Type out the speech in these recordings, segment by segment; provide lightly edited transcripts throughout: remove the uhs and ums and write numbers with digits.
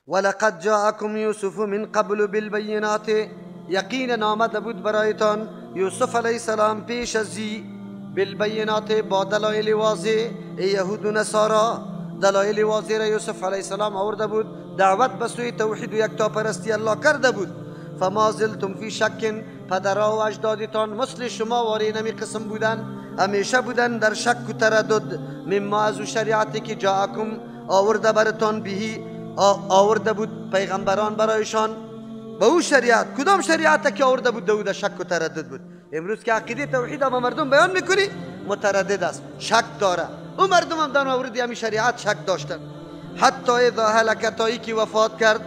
ولقد جاءكم یوسف من قبل بالبینات، یقینا آمده بود برایتان یوسف علیه السلام پیش ازی بالبینات، با دلایل واضح. یهود و نصارا دلایل واضح را یوسف علیه السلام آورده بود، دعوت به سوی توحید و یکتاپرستی الله کرده بود. فما زلتم فی شک، پدرها و اجدادتان مثل شما واری نمی قسم بودن، همیشه بودن در شک و تردد. مما از او شریعتی که جاءکم آورده برتان بهی، آورده بود پیغمبران برایشان به او شریعت. کدام شریعت که آورده بود داود شک و تردد بود. امروز که عقیده توحید با مردم بیان میکنی متردد است، شک داره. او مردم هم در مورد همین شریعت شک داشتن. حتی اذا هلک، تایی که وفات کرد،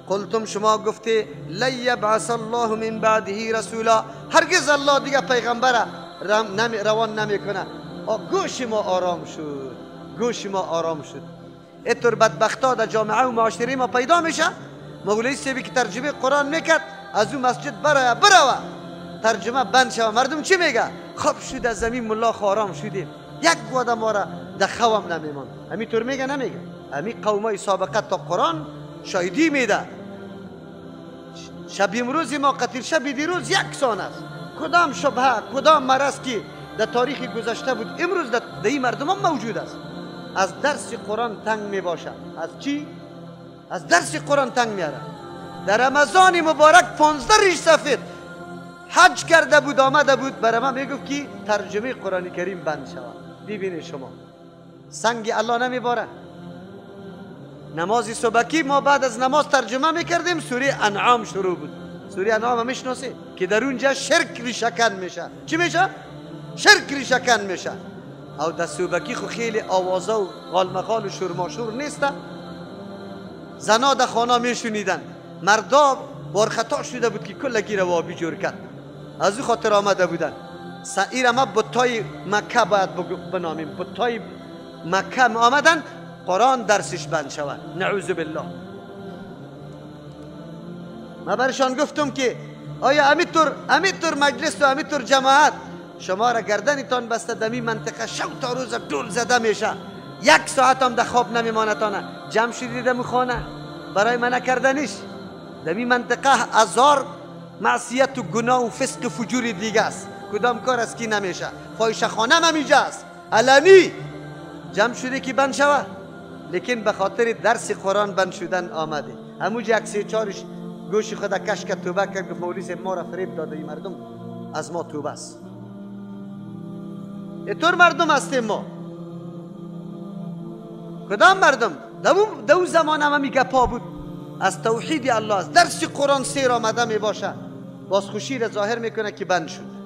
قلتم شما گفته لن یبعث الله من بعده رسولا، هرگز الله دیگه پیغمبر روان نمیکنه. گوش ما آرام شد، گوش ما آرام شد. اینطور بدبختا در جامعه و معاشره ما پیدا میشه. مولوی سیبی که ترجمه قرآن میکرد از اون مسجد برو ترجمه بند شد. مردم چی میگه؟ خب شد از زمین ملا آرام شدیم، یک گوده ما را در خوام نمیمان. همین طور میگه نمیگه؟ همین قومای سابقه تا قرآن شاهدی میده. شب امروزی ما قتل شب دیروز یکسان است. کدام شبهه کدام مرض که در تاریخ گذشته بود امروز در این مردم هم موجود است. از درس قرآن تنگ می باشه. از چی؟ از درس قرآن تنگ میاره. در رمضان مبارک 15 ریش سفید حج کرده بود، آمده بود برای ما میگفت که ترجمه قرآن کریم بند شود. ببینید شما سنگ الله نمیباره. نماز صبحی ما بعد از نماز ترجمه میکردیم، سوره انعام شروع بود. سوره انعام میشناسی که در اونجا شرک ریشکن میشه. چی میشه؟ شرک ریشکن میشه. او در صبحی خو خیلی آوازه و غالمغال و شورماشور نیست. زنا در خانه میشونیدن، مردا بارخطا شده بود که کلکی روابی جور کرد. از او خاطر آمده بودن. این ما بتای مکه باید بنامیم. بتای مکه آمدن قرآن درسش بند شود. نعوذ بالله. ما برشان گفتم که آیا امیتور مجلس و امیتور جماعت شما را گردنتان بسته دمی منطقه شب تا روز دول زده میشه، یک ساعت هم در خواب نمیمانتانه، جمع شدید دم خانه برای منع کردنش. دمی منطقه هزار معصیت و گناه و فسق و فجور دیگه است. کدام کار است که نمیشه؟ فاحشه خانه هم اینجا است، علنی جمع شده که بند شود. لیکن به خاطر درس قرآن بند شدن آمده. همونجا یک سه چارش گوش خدا کش که توبه کرد که مولوی ما را فریب داده، این مردم از ما توبه است. اینطور مردم هستیم ما. کدام مردم؟ دو زمان هم میگه پا بود از توحید الله است. درس قرآن سیر آمده می باشه، باز خوشی را ظاهر میکنه که بند شد.